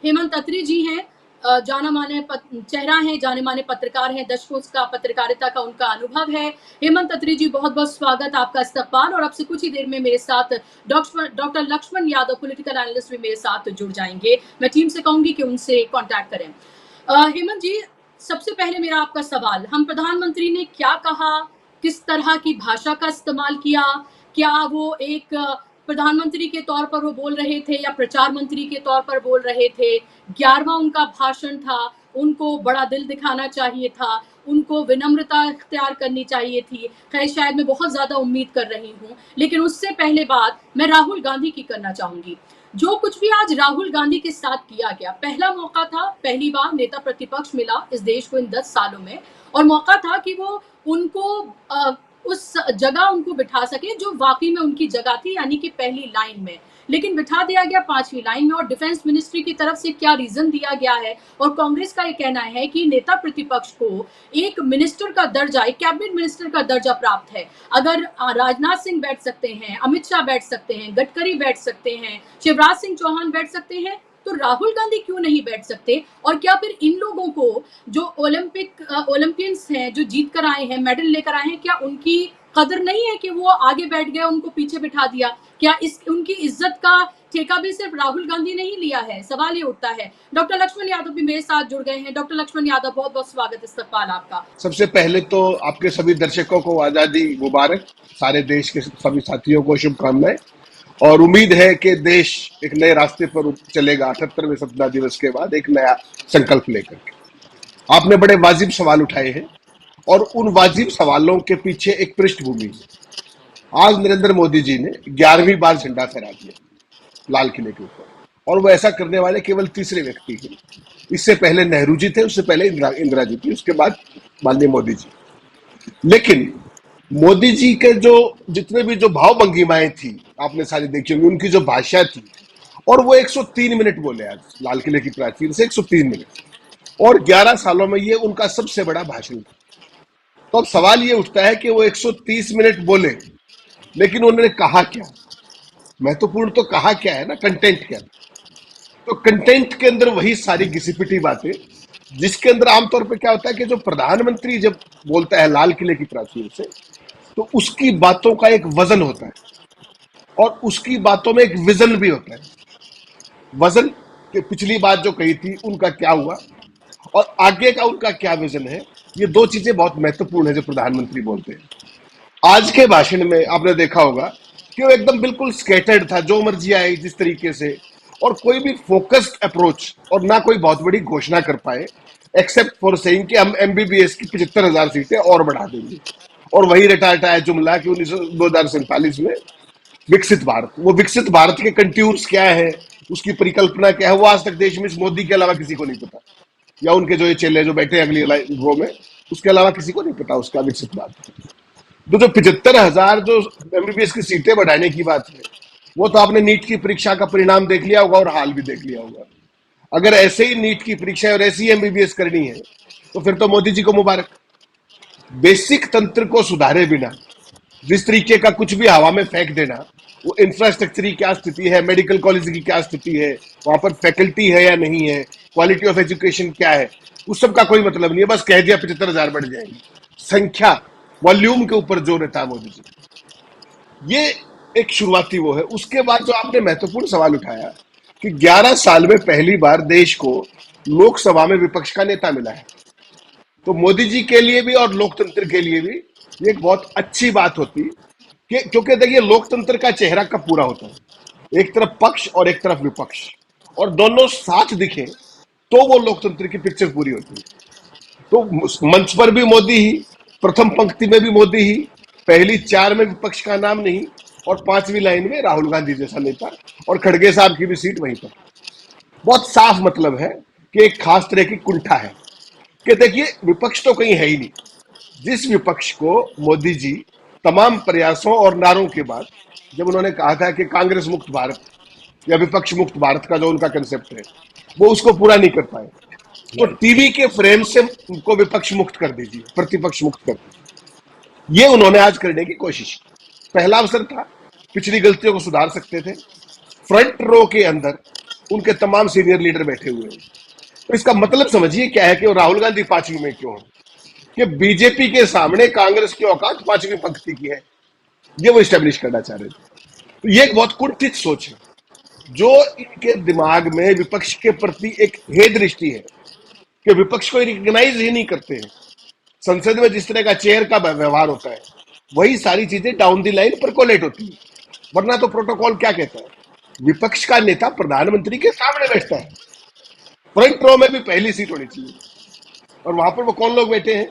हेमंत अत्री जी हैं, जाना माने चेहरा है, जाने माने पत्रकार हैं, दशकों का पत्रकारिता का उनका अनुभव है। हेमंत अत्री जी, बहुत बहुत स्वागत, आपका इस्तकबाल। और अब से कुछ ही देर में मेरे साथ doctor Lakshman Yadav, political analyst, भी मेरे साथ जुड़ जाएंगे। मैं टीम से कहूंगी कि उनसे कांटेक्ट करें। हेमंत जी, सबसे पहले मेरा आपका सवाल, हम प्रधानमंत्री ने क्या कहा, किस तरह की भाषा का इस्तेमाल किया, क्या वो एक प्रधानमंत्री के तौर पर वो बोल रहे थे या प्रचार मंत्री के तौर पर बोल रहे थे? 11वां उनका भाषण था, उनको बड़ा दिल दिखाना चाहिए था, उनको विनम्रता इख्तियार करनी चाहिए थी। खैर, शायद मैं बहुत ज़्यादा उम्मीद कर रही हूँ, लेकिन उससे पहले बात मैं राहुल गांधी की करना चाहूँगी। जो कुछ भी आज राहुल गांधी के साथ किया गया, पहला मौका था, पहली बार नेता प्रतिपक्ष मिला इस देश को इन 10 सालों में, और मौका था कि वो उनको उस जगह उनको बिठा सके जो वाकई में उनकी जगह थी, यानी कि पहली लाइन में। लेकिन बिठा दिया गया 5वीं लाइन में, और डिफेंस मिनिस्ट्री की तरफ से क्या रीजन दिया गया है, और कांग्रेस का ये कहना है कि नेता प्रतिपक्ष को एक मिनिस्टर का दर्जा, एक कैबिनेट मिनिस्टर का दर्जा प्राप्त है। अगर राजनाथ सिंह बैठ सकते हैं, अमित शाह बैठ सकते हैं, गडकरी बैठ सकते हैं, शिवराज सिंह चौहान बैठ सकते हैं, तो राहुल गांधी क्यों नहीं बैठ सकते? और क्या फिर इन लोगों को, जो ओलंपियंस हैं, जो जीत कर आए हैं, मेडल लेकर आए हैं, क्या उनकी कदर नहीं है कि वो आगे बैठ गए, उनको पीछे बिठा दिया? क्या इस उनकी इज्जत का ठेका भी सिर्फ राहुल गांधी ने ही लिया है? सवाल ये उठता है। डॉक्टर लक्ष्मण यादव भी मेरे साथ जुड़ गए हैं। डॉक्टर लक्ष्मण यादव, बहुत बहुत स्वागत, इस्तकबाल आपका। सबसे पहले तो आपके सभी दर्शकों को आजादी मुबारक, सारे देश के सभी साथियों को शुभकामनाएं, और उम्मीद है कि देश एक नए रास्ते पर चलेगा 78वें स्वतंत्रता दिवस के बाद, एक नया संकल्प लेकर के। आपने बड़े वाजिब सवाल उठाए हैं, और उन वाजिब सवालों के पीछे एक पृष्ठभूमि है। आज नरेंद्र मोदी जी ने 11वीं बार झंडा फहरा दिया लाल किले के ऊपर, और वो ऐसा करने वाले केवल तीसरे व्यक्ति हैं। इससे पहले नेहरू जी थे, उससे पहले इंदिरा जी थी, उसके बाद माननीय मोदी जी। लेकिन मोदी जी के जो जितने भी जो भाव भंगिमाएं थी, आपने सारी देखी होंगी, उनकी जो भाषा थी, और वो 103 मिनट बोले आज लाल किले की प्राचीर से, 103 मिनट, और 11 सालों में ये उनका सबसे बड़ा भाषण था। तो अब सवाल ये उठता है कि वो 130 मिनट बोले, लेकिन उन्होंने कहा क्या? महत्वपूर्ण तो कहा क्या है ना, कंटेंट क्या? तो कंटेंट के अंदर वही सारी घिसी-पिटी बातें, जिसके अंदर आमतौर पे क्या होता है कि जो प्रधानमंत्री जब बोलता है लाल किले की प्राचीर से, तो उसकी बातों का एक वजन होता है, और उसकी बातों में एक विजन भी होता है। वजन कि पिछली बात जो कही थी उनका क्या हुआ, और आगे का उनका क्या विजन है। ये दो चीजें बहुत महत्वपूर्ण है जो प्रधानमंत्री बोलते हैं। आज के भाषण में आपने देखा होगा कि वो एकदम बिल्कुल स्कैटर्ड था, जो मर्जी आए जिस तरीके से, और कोई भी फोकस्ड अप्रोच, और ना कोई बहुत बड़ी घोषणा कर पाए, एक्सेप्ट फॉर सेइंग कि हम एमबीबीएस की 75,000 सीटें और बढ़ा देंगे, और वही रटा रटाया जुमला कि 2047 में विकसित भारत। वो विकसित भारत के कंट्यूर्स क्या है, उसकी परिकल्पना क्या है, वो आज तक देश में इस मोदी के अलावा किसी को नहीं पता, या उनके जो ये चेले जो बैठे अगली रो में, उसके अलावा किसी को नहीं पता उसका विकसित भारत। तो जो 75,000 जो एमबीबीएस की सीटें बढ़ाने की बात है, वो तो आपने नीट की परीक्षा का परिणाम देख लिया होगा और हाल भी देख लिया होगा। अगर ऐसे ही नीट की परीक्षा और ऐसी एमबीबीएस करनी है, तो फिर तो मोदी जी को मुबारक। बेसिक तंत्र को सुधारे बिना जिस तरीके का कुछ भी हवा में फेंक देना, वो इंफ्रास्ट्रक्चर की क्या स्थिति है, मेडिकल कॉलेज की क्या स्थिति है, वहां पर फैकल्टी है या नहीं है, क्वालिटी ऑफ एजुकेशन क्या है, उस सब का कोई मतलब नहीं है। बस कह दिया 75,000 बढ़ जाएंगे, संख्या वॉल्यूम के ऊपर जोर रहता है मोदी जी। ये एक शुरुआती वो है। उसके बाद जो आपने महत्वपूर्ण सवाल उठाया कि 11 साल में पहली बार देश को लोकसभा में विपक्ष का नेता मिला है, तो मोदी जी के लिए भी और लोकतंत्र के लिए भी ये एक बहुत अच्छी बात होती कि, क्योंकि देखिए लोकतंत्र का चेहरा कब पूरा होता है, एक तरफ पक्ष और एक तरफ विपक्ष, और दोनों साथ दिखे तो वो लोकतंत्र की पिक्चर पूरी होती है। तो मंच पर भी मोदी ही, प्रथम पंक्ति में भी मोदी ही, पहली 4 में विपक्ष का नाम नहीं, और 5वीं लाइन में राहुल गांधी जैसा नेता, और खड़गे साहब की भी सीट वहीं पर। बहुत साफ मतलब है कि एक खास तरह की कुंठा है कि देखिए विपक्ष तो कहीं है ही नहीं। जिस विपक्ष को मोदी जी तमाम प्रयासों और नारों के बाद, जब उन्होंने कहा था कि कांग्रेस मुक्त भारत या विपक्ष मुक्त भारत का जो उनका कंसेप्ट है, वो उसको पूरा नहीं कर पाए, तो टीवी के फ्रेम से उनको विपक्ष मुक्त कर दीजिए, प्रतिपक्ष मुक्त कर दीजिए। ये उन्होंने आज करने की कोशिश की। पहला अवसर था, पिछली गलतियों को सुधार सकते थे। फ्रंट रो के अंदर उनके तमाम सीनियर लीडर बैठे हुए हैं। तो इसका मतलब समझिए क्या है कि राहुल गांधी पांचवी में क्यों है, कि बीजेपी के सामने कांग्रेस की औकात पांचवी पंक्ति की है, ये वो स्टेब्लिश करना चाह रहे थे। तो ये एक बहुत कुंठित सोच है, जो इनके दिमाग में विपक्ष के प्रति एक हे दृष्टि है कि विपक्ष को रिकग्नाइज ही नहीं करते हैं। संसद में जिस तरह का चेयर का व्यवहार होता है, वही सारी चीजें डाउन द लाइन परकोलेट होती है। वरना तो प्रोटोकॉल क्या कहता है, विपक्ष का नेता प्रधानमंत्री के सामने बैठता है, फ्रंट रो में भी पहली सीट होनी चाहिए, और वहां पर वो कौन लोग बैठे हैं,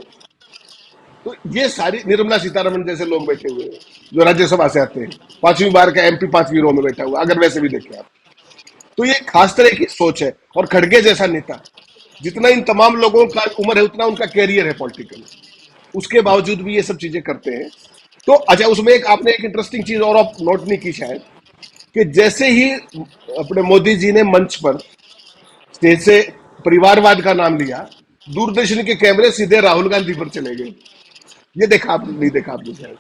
तो ये सारी निर्मला सीतारमण जैसे लोग बैठे हुए हैं जो राज्यसभा से आते हैं, पांचवी बार का एमपी पांचवी रो में बैठा हुआ, अगर वैसे भी देखें आप, तो ये खास तरह की सोच है। और खड़गे जैसा नेता, जितना इन तमाम लोगों का उम्र है उतना उनका कैरियर है पॉलिटिकल, उसके बावजूद भी ये सब चीजें करते हैं। तो अच्छा, उसमें एक आपने एक इंटरेस्टिंग चीज और आप नोट नहीं की शायद, कि जैसे ही अपने मोदी जी ने मंच पर स्टेज से परिवारवाद का नाम लिया, दूरदर्शन के कैमरे सीधे राहुल गांधी पर चले गए। ये देखा आप, नहीं देखा आपने शायद,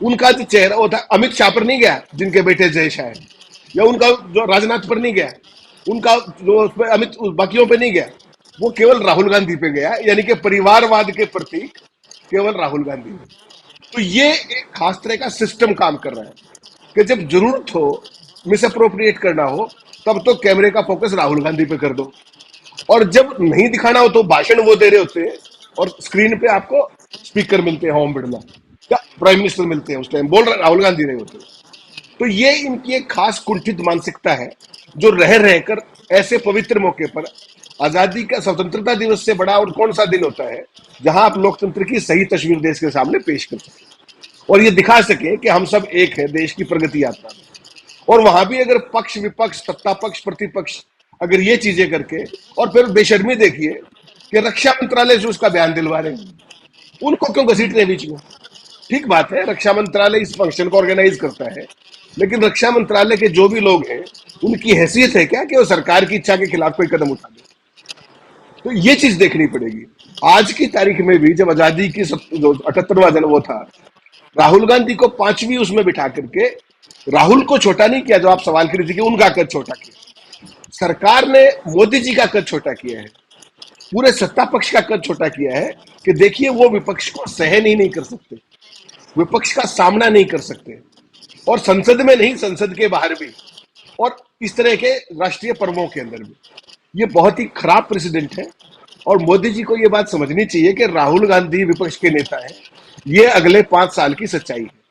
उनका जो चेहरा वो था, अमित शाह पर नहीं गया जिनके बेटे जय शाह है, या उनका जो राजनाथ पर नहीं गया, उनका जो उस पे अमित बाकियों पे नहीं गया, वो केवल राहुल गांधी पे गया, यानी कि परिवारवाद के प्रति केवल राहुल गांधी। तो ये एक खास तरह का सिस्टम काम कर रहा है कि जब जरूरत हो, मिस अप्रोप्रिएट करना हो, तब तो कैमरे का फोकस राहुल गांधी पे कर दो, और जब नहीं दिखाना हो तो भाषण वो दे रहे होते हैं, और स्क्रीन पे आपको स्पीकर मिलते हैं, ओम बिरला या प्राइम मिनिस्टर मिलते हैं, उस टाइम बोल रहे राहुल गांधी रहे होते हैं। तो ये इनकी एक खास कुंठित मानसिकता है, जो रह रहकर ऐसे पवित्र मौके पर, आजादी का स्वतंत्रता दिवस से बड़ा और कौन सा दिन होता है जहां आप लोकतंत्र की सही तस्वीर देश के सामने पेश कर सकें और ये दिखा सके कि हम सब एक है देश की प्रगति यात्रा में। और वहां भी अगर पक्ष विपक्ष, सत्ता पक्ष प्रतिपक्ष, अगर ये चीजें करके, और फिर बेशर्मी देखिए कि रक्षा मंत्रालय से उसका बयान दिलवा रहे हैं, उनको क्यों घसीट रहे बीच में। ठीक बात है, रक्षा मंत्रालय इस फंक्शन को ऑर्गेनाइज करता है, लेकिन रक्षा मंत्रालय के जो भी लोग हैं, उनकी हैसियत है क्या कि वो सरकार की इच्छा के खिलाफ कोई कदम उठा दे। तो ये चीज देखनी पड़ेगी। आज की तारीख में भी जब आजादी की जो 78वां जन्म वो था, राहुल गांधी को पांचवी उसमें बिठा करके राहुल को छोटा नहीं किया, जो आप सवाल कर रहे थे कि उनका कद छोटा किया, सरकार ने मोदी जी का कद छोटा किया है, पूरे सत्ता पक्ष का कद छोटा किया है कि देखिए वो विपक्ष को सहन ही नहीं कर सकते, विपक्ष का सामना नहीं कर सकते, और संसद में नहीं, संसद के बाहर भी, और इस तरह के राष्ट्रीय पर्वों के अंदर भी। ये बहुत ही खराब प्रेसिडेंट है, और मोदी जी को ये बात समझनी चाहिए कि राहुल गांधी विपक्ष के नेता है, ये अगले 5 साल की सच्चाई है।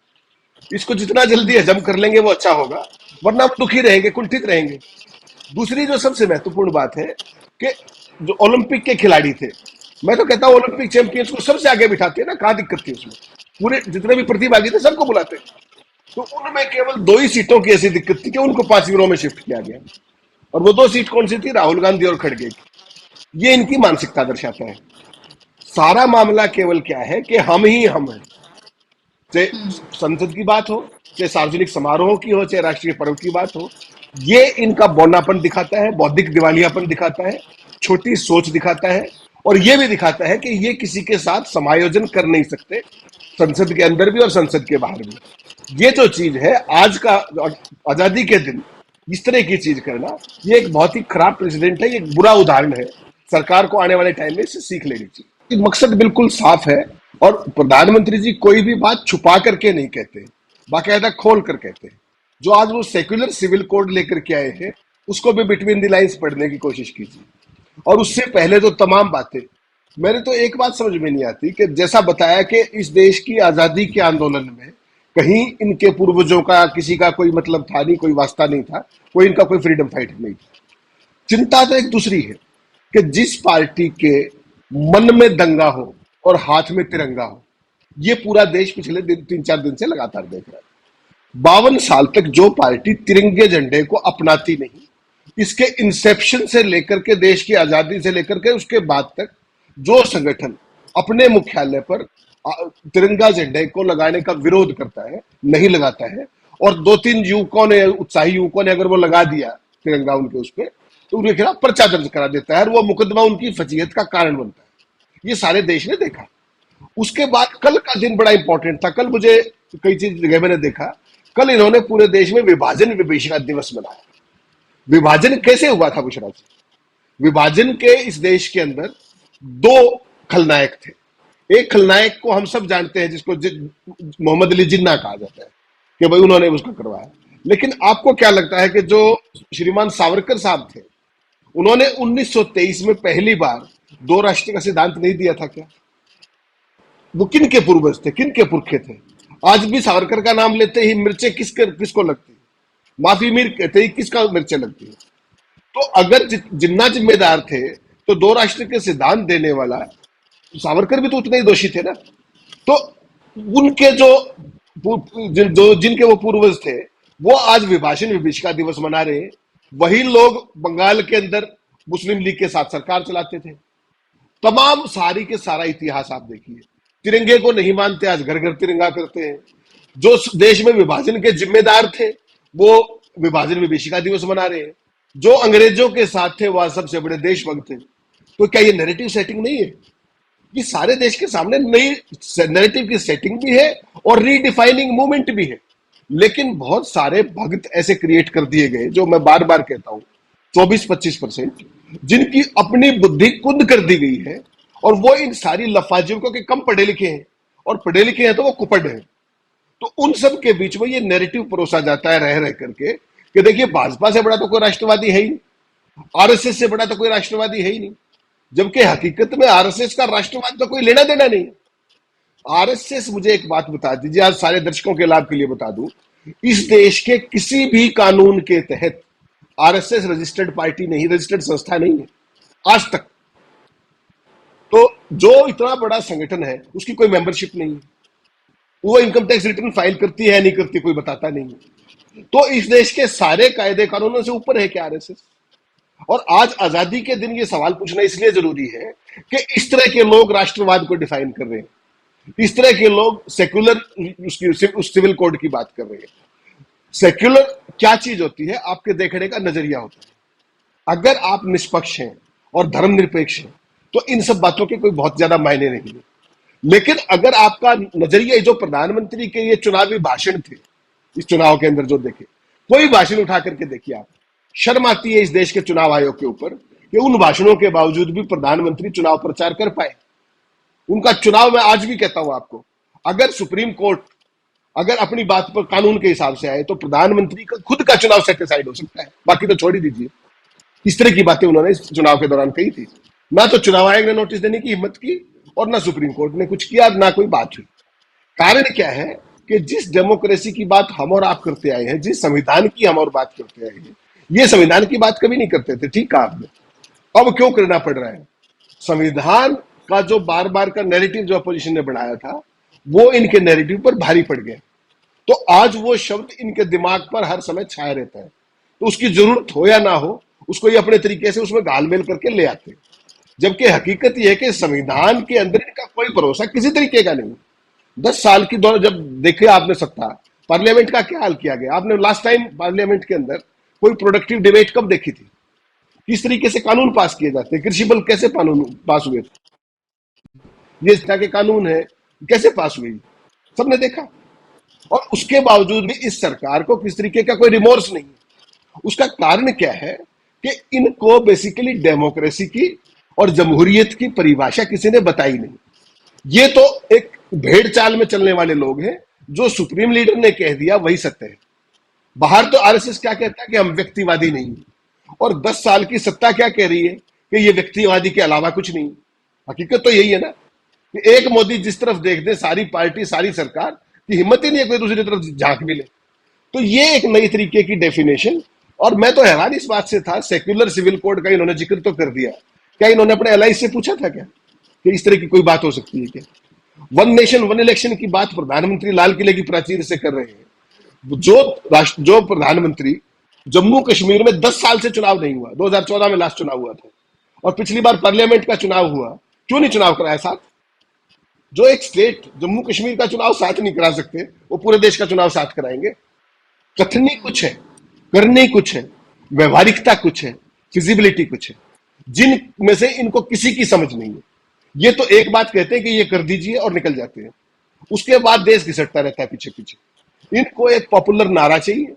इसको जितना जल्दी हजम कर लेंगे वो अच्छा होगा, वरना हम दुखी रहेंगे, कुंठित रहेंगे। दूसरी जो सबसे महत्वपूर्ण बात है कि जो ओलंपिक के खिलाड़ी थे, मैं तो कहता हूं ओलंपिक चैंपियंस को सबसे आगे बिठाते हैं ना, कहां दिक्कत थी उसमें, पूरे जितने भी प्रतिभागी थे सबको बुलाते। तो उनमें केवल 2 ही सीटों की ऐसी दिक्कत थी कि उनको 5वीं रो में शिफ्ट किया गया, और वो 2 सीट कौन सी थी, राहुल गांधी और खड़गे की। ये इनकी मानसिकता दर्शाता है। सारा मामला केवल क्या है कि हम ही हम हैं, चाहे संसद की बात हो, चाहे सार्वजनिक समारोह की हो, चाहे राष्ट्रीय पर्व की बात हो, ये इनका बौनापन दिखाता है, बौद्धिक दिवालियापन दिखाता है, छोटी सोच दिखाता है, और ये भी दिखाता है कि ये किसी के साथ समायोजन कर नहीं सकते, संसद के अंदर भी और संसद के बाहर भी। ये जो चीज है आज का आजादी के दिन इस तरह की चीज करना, ये एक बहुत ही खराब प्रेसिडेंट है, ये एक बुरा उदाहरण है। सरकार को आने वाले टाइम में इससे सीख लेनी चाहिए। मकसद बिल्कुल साफ है, और प्रधानमंत्री जी कोई भी बात छुपा करके नहीं कहते, बाकायदा खोल कर कहते हैं। जो आज वो सेक्युलर सिविल कोड लेकर के आए हैं, उसको भी बिटवीन द लाइंस पढ़ने की कोशिश कीजिए, और उससे पहले तो तमाम बातें। मेरे तो एक बात समझ में नहीं आती कि जैसा बताया कि इस देश की आजादी के आंदोलन में कहीं इनके पूर्वजों का किसी का कोई मतलब था नहीं, कोई वास्ता नहीं था, कोई इनका कोई फ्रीडम फाइटर नहीं था। चिंता तो एक दूसरी है कि जिस पार्टी के मन में दंगा हो और हाथ में तिरंगा हो, ये पूरा देश पिछले 3-4 दिन से लगातार देख रहा है। 52 साल तक जो पार्टी तिरंगे झंडे को अपनाती नहीं, इसके इंसेप्शन से लेकर के, देश की आजादी से लेकर के उसके बाद तक, जो संगठन अपने मुख्यालय पर तिरंगा झंडे को लगाने का विरोध करता है, नहीं लगाता है, और 2-3 युवकों ने, उत्साही युवकों ने अगर वो लगा दिया तिरंगा उनके उस पर, तो उनके खिलाफ पर्चा दर्ज करा देता है, और वो मुकदमा उनकी फजीहत का कारण बनता है। ये सारे देश ने देखा। उसके बाद कल का दिन बड़ा इंपॉर्टेंट था। कल मुझे कई चीज जगह मैंने देखा, कल इन्होंने पूरे देश में विभाजन विभीषिका दिवस मनाया। विभाजन कैसे हुआ था बुशरा जी? विभाजन के इस देश के अंदर दो खलनायक थे। एक खलनायक को हम सब जानते हैं, जिसको मोहम्मद अली जिन्ना कहा जाता है, कि भाई उन्होंने उसको करवाया। लेकिन आपको क्या लगता है कि जो श्रीमान सावरकर साहब थे, उन्होंने 1923 में पहली बार दो राष्ट्र का सिद्धांत नहीं दिया था क्या? वो किन के पूर्वज थे, किन के पुरखे थे? आज भी सावरकर का नाम लेते ही मिर्चें किसको लगती है? माफी मीर कहते ही किसका मिर्चें लगती है? तो अगर जिन्ना जिम्मेदार थे, तो दो राष्ट्र के सिद्धांत देने वाला सावरकर भी तो उतने ही दोषी थे ना। तो उनके जिनके वो पूर्वज थे, वो आज विभाजन विभीषिका दिवस मना रहे हैं। वही लोग बंगाल के अंदर मुस्लिम लीग के साथ सरकार चलाते थे। तमाम सारी के सारा इतिहास आप देखिए। तिरंगे को नहीं मानते, आज घर घर तिरंगा करते हैं। जो देश में विभाजन के जिम्मेदार थे, वो विभाजन विभीषिका दिवस मना रहे हैं। जो अंग्रेजों के साथ थे, वह सबसे बड़े देशभक्त थे। तो क्या ये नैरेटिव सेटिंग नहीं है? ये सारे देश के सामने नई नैरेटिव की सेटिंग भी है और रीडिफाइनिंग मूवमेंट भी है। लेकिन बहुत सारे भक्त ऐसे क्रिएट कर दिए गए, जो मैं बार बार कहता हूं, 24-25%, जिनकी अपनी बुद्धि कुंद कर दी गई है, और वो इन सारी लफाजियों को, कि कम पढ़े लिखे हैं, और पढ़े लिखे हैं तो वो कुपड़ हैं। तो उन सब के बीच में ये नैरेटिव परोसा जाता है रह रह करके, कि देखिए भाजपा से बड़ा तो कोई राष्ट्रवादी है ही नहीं, आरएसएस से बड़ा तो कोई राष्ट्रवादी है ही नहीं। जबकि हकीकत में आरएसएस का राष्ट्रवाद तो कोई लेना देना नहीं। आरएसएस, मुझे एक बात बता दीजिए, आज सारे दर्शकों के लाभ के लिए बता दूं, इस देश के किसी भी कानून के तहत आरएसएस रजिस्टर्ड पार्टी नहीं, रजिस्टर्ड संस्था नहीं है आज तक। तो जो इतना बड़ा संगठन है, उसकी कोई मेंबरशिप नहीं है। वो इनकम टैक्स रिटर्न फाइल करती है नहीं करती, कोई बताता नहीं है। तो इस देश के सारे कायदे कानूनों से ऊपर है क्या आरएसएस? और आज आजादी के दिन ये सवाल पूछना इसलिए जरूरी है कि इस तरह के लोग राष्ट्रवाद को डिफाइन कर रहे हैं, इस तरह के लोग सेक्युलर उस सिविल कोड की बात कर रहे हैं। सेक्युलर क्या चीज होती है? आपके देखने का नजरिया होता है। अगर आप निष्पक्ष हैं और धर्मनिरपेक्ष हैं, तो इन सब बातों के कोई बहुत ज्यादा मायने नहीं है। लेकिन अगर आपका नजरिया, जो प्रधानमंत्री के ये चुनावी भाषण थे, इस चुनाव के अंदर जो देखे, कोई भाषण उठा करके देखिए आप, शर्म आती है इस देश के चुनाव आयोग के ऊपर कि उन भाषणों के बावजूद भी प्रधानमंत्री चुनाव प्रचार कर पाए। उनका चुनाव, मैं आज भी कहता हूं आपको, अगर सुप्रीम कोर्ट अगर अपनी बात पर कानून के हिसाब से आए, तो प्रधानमंत्री का खुद का चुनाव सेटिसाइड हो सकता है। बाकी तो छोड़ ही दीजिए। इस तरह की बातें उन्होंने इस चुनाव के दौरान कही थी। ना तो चुनाव आयोग ने नोटिस देने की हिम्मत की, और ना सुप्रीम कोर्ट ने कुछ किया, ना कोई बात हुई। कारण क्या है कि जिस डेमोक्रेसी की बात हम और आप करते आए हैं, जिस संविधान की हम और बात करते आए हैं, ये संविधान की बात कभी नहीं करते थे। ठीक कहा आपने। अब क्यों करना पड़ रहा है? संविधान का जो बार बार का नैरेटिव जो अपोजिशन ने बनाया था, वो इनके नैरेटिव पर भारी पड़ गया। तो आज वो शब्द इनके दिमाग पर हर समय छाया रहता है। तो उसकी जरूरत हो या ना हो, उसको ये अपने तरीके से उसमें घालमेल करके ले आते हैं। जबकि हकीकत यह है कि संविधान के अंदर इनका कोई भरोसा किसी तरीके का नहीं। 10 साल की दौर जब देखे आपने सत्ता, पार्लियामेंट का क्या हाल किया गया? आपने लास्ट टाइम पार्लियामेंट के अंदर कोई प्रोडक्टिव डिबेट कब देखी थी? किस तरीके से कानून पास किए जाते हैं? कृषि बिल कैसे कानून पास हुए थे? ये इस तरह के कानून है, कैसे पास हुए? सबने देखा। और उसके बावजूद भी इस सरकार को किस तरीके का कोई रिमोर्स नहीं। उसका कारण क्या है कि इनको बेसिकली डेमोक्रेसी की और जमहूरियत की परिभाषा किसी ने बताई नहीं। ये तो एक भेड़ चाल में चलने वाले लोग हैं, जो सुप्रीम लीडर ने कह दिया वही सत्य है। बाहर तो आरएसएस क्या कहता है कि हम व्यक्तिवादी नहीं हैं, और 10 साल की सत्ता क्या कह रही है कि ये व्यक्तिवादी के अलावा कुछ नहीं। हकीकत तो यही है ना कि एक मोदी जिस तरफ देख दे, सारी पार्टी, सारी सरकार की हिम्मत ही नहीं है कोई दूसरी तरफ झांक भी ले। तो ये एक नई तरीके की डेफिनेशन। और मैं तो हैरान इस बात से था, सेक्युलर सिविल कोड का इन्होंने जिक्र तो कर दिया, क्या इन्होंने अपने एलाइज से पूछा था क्या कि इस तरह की कोई बात हो सकती है क्या? वन नेशन वन इलेक्शन की बात प्रधानमंत्री लाल किले की प्राचीर से कर रहे हैं। जो प्रधानमंत्री, जम्मू कश्मीर में 10 साल से चुनाव नहीं हुआ, 2014 में लास्ट चुनाव हुआ था, और पिछली बार पार्लियामेंट का चुनाव हुआ, क्यों नहीं चुनाव कराया साथ? जो एक स्टेट जम्मू कश्मीर का चुनाव साथ नहीं करा सकते, वो पूरे देश का चुनाव साथ कराएंगे? कथनी कुछ है, करने कुछ है, व्यवहारिकता कुछ है, फिजिबिलिटी कुछ है, जिन में से इनको किसी की समझ नहीं है। ये तो एक बात कहते हैं कि ये कर दीजिए और निकल जाते हैं, उसके बाद देश घिसटता रहता है पीछे पीछे। इनको एक पॉपुलर नारा चाहिए,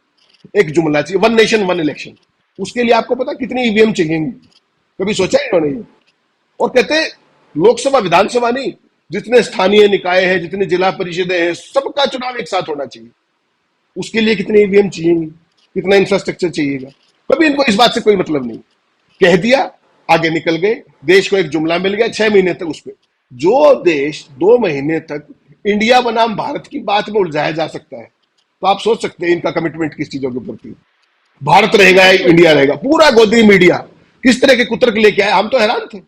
एक जुमला चाहिए, वन नेशन वन इलेक्शन। उसके लिए आपको पता कितनी ईवीएम चाहिए? कभी सोचा है इन्होंने ये? और कहते हैं लोकसभा विधानसभा नहीं, जितने स्थानीय निकाय है, जितने जिला परिषदें हैं, सबका चुनाव एक साथ होना चाहिए। उसके लिए कितने ईवीएम चाहिए, कितना इंफ्रास्ट्रक्चर चाहिएगा? कभी इनको इस बात से कोई मतलब नहीं। कह दिया, आगे निकल गए। देश को एक जुमला मिल गया 6 महीने तक उस पर। जो देश 2 महीने तक इंडिया बनाम भारत की बात में उलझाया जा सकता है, तो आप सोच सकते हैं इनका कमिटमेंट किस चीजों के प्रति। भारत रहेगा या बिल्कुल। इंडिया रहेगा, पूरा गोदी मीडिया किस तरह के कुतर्क लेके आए, हम तो हैरान थे।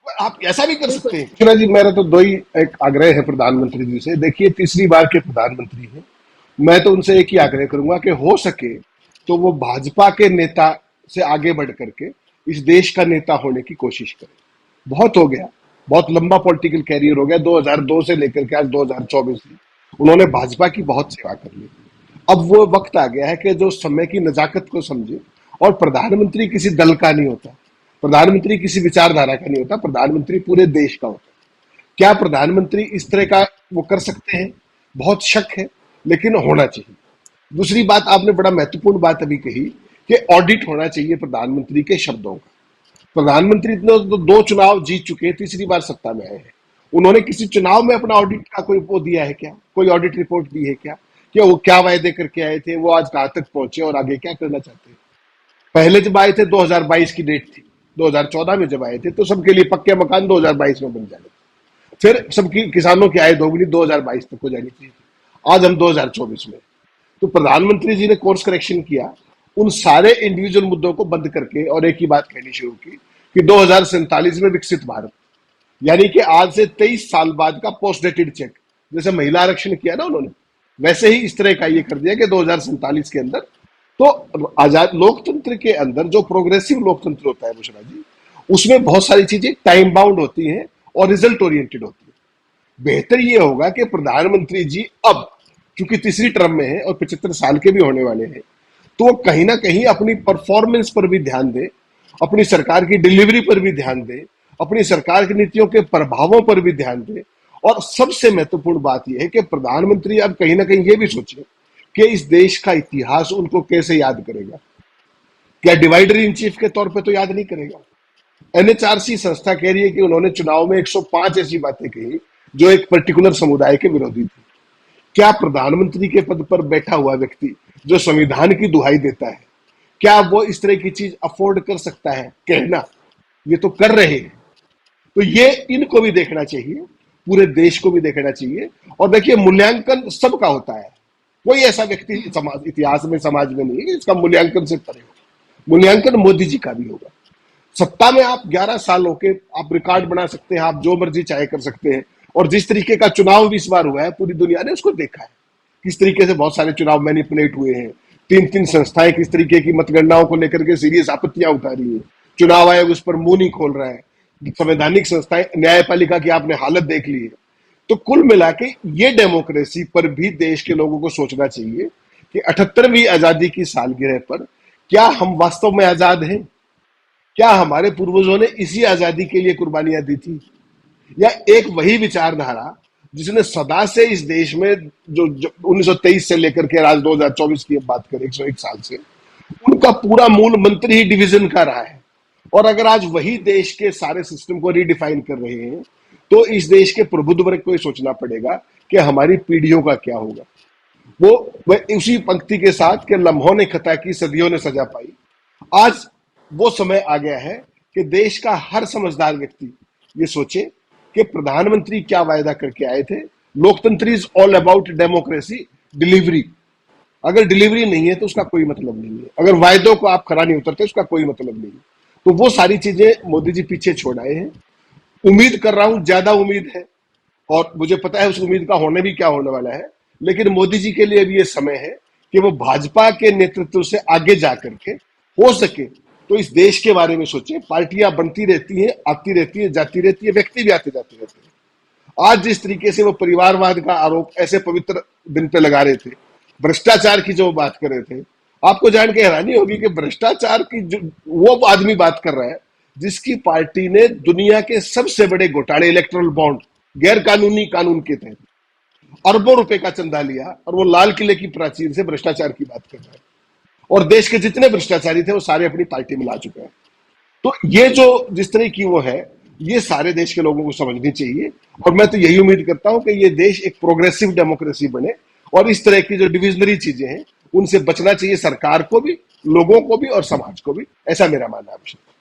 आप ऐसा भी कर बिल्कुल। सकते हैं। सुना जी, मेरा तो दो ही एक आग्रह है प्रधानमंत्री जी से। देखिए, तीसरी बार के प्रधानमंत्री हैं, मैं तो उनसे एक ही आग्रह करूंगा कि हो सके तो वो भाजपा के नेता से आगे बढ़ करके इस देश का नेता होने की कोशिश करें। बहुत हो गया, बहुत लंबा पॉलिटिकल कैरियर हो गया, 2002 से लेकर के आज 2024 में उन्होंने भाजपा की बहुत सेवा कर ली। अब वो वक्त आ गया है कि जो समय की नजाकत को समझे। और प्रधानमंत्री किसी दल का नहीं होता, प्रधानमंत्री किसी विचारधारा का नहीं होता, प्रधानमंत्री पूरे देश का होता है। क्या प्रधानमंत्री इस तरह का वो कर सकते हैं? बहुत शक है, लेकिन होना चाहिए। दूसरी बात, आपने बड़ा महत्वपूर्ण बात अभी कही कि ऑडिट होना चाहिए प्रधानमंत्री के शब्दों का। प्रधानमंत्री तो 2 चुनाव जीत चुके हैं, तीसरी बार सत्ता में आए हैं। उन्होंने किसी चुनाव में अपना ऑडिट का कोई वो दिया है क्या? कोई ऑडिट रिपोर्ट दी है क्या कि वो क्या वायदे करके आए थे, वो आज कहां तक पहुंचे और आगे क्या करना चाहते हैं? पहले जब आए थे 2022 की डेट थी, 2014 में जब आए थे तो सबके लिए पक्के मकान 2022 में बन जाने, फिर सबकी किसानों की आय दोगुनी 2022 तक हो जानी चाहिए। आज हम 2024 में। तो प्रधानमंत्री जी ने कोर्स करेक्शन किया, उन सारे इंडिविजुअल मुद्दों को बंद करके, और एक ही बात कहनी शुरू की कि 2047 में विकसित भारत, यानी कि आज से 23 साल बाद का पोस्ट डेटेड चेक। जैसे महिला आरक्षण किया ना उन्होंने, वैसे ही इस तरह का ये कर दिया कि 2047 के अंदर तो आजाद लोकतंत्र के अंदर जो प्रोग्रेसिव लोकतंत्र होता है बुशरा जी, उसमें बहुत सारी चीजें टाइम बाउंड होती हैं और रिजल्ट ओरिएंटेड होती है। बेहतर ये होगा कि प्रधानमंत्री जी अब चूंकि तीसरी टर्म में है और 75 साल के भी होने वाले हैं, तो वो कहीं ना कहीं अपनी परफॉर्मेंस पर भी ध्यान दे, अपनी सरकार की डिलीवरी पर भी ध्यान दे, अपनी सरकार की नीतियों के प्रभावों पर भी ध्यान दे। और सबसे महत्वपूर्ण बात यह है कि प्रधानमंत्री अब कहीं ना कहीं ये भी सोचे कि इस देश का इतिहास उनको कैसे याद करेगा। क्या डिवाइडर इन चीफ के तौर पे तो याद नहीं करेगा? एनएचआरसी संस्था कह रही है कि उन्होंने चुनाव में 105 ऐसी बातें कही जो एक पर्टिकुलर समुदाय के विरोधी थी। क्या प्रधानमंत्री के पद पर बैठा हुआ व्यक्ति जो संविधान की दुहाई देता है, क्या वो इस तरह की चीज अफोर्ड कर सकता है कहना? ये तो कर रहे हैं। तो ये इनको भी देखना चाहिए, पूरे देश को भी देखना चाहिए। और देखिए, मूल्यांकन सबका होता है, कोई ऐसा व्यक्ति समाज इतिहास में समाज में नहीं है जिसका मूल्यांकन से परे हो। मूल्यांकन मोदी जी का भी होगा। सत्ता में आप 11 साल होके आप रिकॉर्ड बना सकते हैं, आप जो मर्जी चाहे कर सकते हैं। और जिस तरीके का चुनाव भी इस बार हुआ है, पूरी दुनिया ने उसको देखा है, किस तरीके से बहुत सारे चुनाव मैनिपुलेट हुए हैं। 3-3 संस्थाएं किस तरीके की मतगणनाओं को लेकर के सीरियस आपत्तियां उठा रही है, चुनाव आयोग उस पर मुंह नहीं खोल रहा है, संवैधानिक संस्थाएं, न्यायपालिका की आपने हालत देख ली है। तो कुल मिला के ये डेमोक्रेसी पर भी देश के लोगों को सोचना चाहिए कि 78वीं आजादी की सालगिरह पर क्या हम वास्तव में आजाद हैं? क्या हमारे पूर्वजों ने इसी आजादी के लिए कुर्बानियां दी थी, या एक वही विचारधारा जिसने सदा से इस देश में जो 1923 से लेकर के आज 2024 की बात करें 101 साल से, उनका पूरा मूल मंत्र ही डिवीजन का रहा है। और अगर आज वही देश के सारे सिस्टम को रीडिफाइन कर रहे हैं, तो इस देश के प्रबुद्ध वर्ग को सोचना पड़ेगा कि हमारी पीढ़ियों का क्या होगा। वो उसी पंक्ति के साथ कि लम्हों ने खता की, सदियों ने सजा पाई। आज वो समय आ गया है कि देश का हर समझदार व्यक्ति ये सोचे कि प्रधानमंत्री क्या वायदा करके आए थे। लोकतंत्र is all about democracy, delivery. अगर डिलीवरी नहीं है तो उसका कोई मतलब नहीं है, अगर वायदों को आप खरा नहीं उतरते उसका कोई मतलब नहीं है। तो वो सारी चीजें मोदी जी पीछे छोड़ आए हैं। उम्मीद कर रहा हूं, ज्यादा उम्मीद है, और मुझे पता है उस उम्मीद का होने भी क्या होने वाला है। लेकिन मोदी जी के लिए भी ये समय है कि वो भाजपा के नेतृत्व से आगे जाकर के हो सके तो इस देश के बारे में सोचें। पार्टियां बनती रहती हैं, आती रहती है, जाती रहती है, व्यक्ति भी आते जाते रहते हैं। आज जिस तरीके से वो परिवारवाद का आरोप ऐसे पवित्र दिन पे लगा रहे थे, भ्रष्टाचार की जो बात कर रहे थे, आपको जान के हैरानी होगी कि भ्रष्टाचार की जो वो आदमी बात कर रहा है जिसकी पार्टी ने दुनिया के सबसे बड़े घोटाले, इलेक्ट्रल बॉन्ड, गैर कानूनी कानून के तहत अरबों रुपए का चंदा लिया, और वो लाल किले की प्राचीर से भ्रष्टाचार की बात कर रहा है। और देश के जितने भ्रष्टाचारी थे वो सारे अपनी पार्टी में ला चुके हैं। तो ये जो जिस तरह की वो है, ये सारे देश के लोगों को समझनी चाहिए। और मैं तो यही उम्मीद करता हूं कि ये देश एक प्रोग्रेसिव डेमोक्रेसी बने और इस तरह की जो डिविजनरी चीजें हैं उनसे बचना चाहिए, सरकार को भी, लोगों को भी और समाज को भी। ऐसा मेरा मानना है।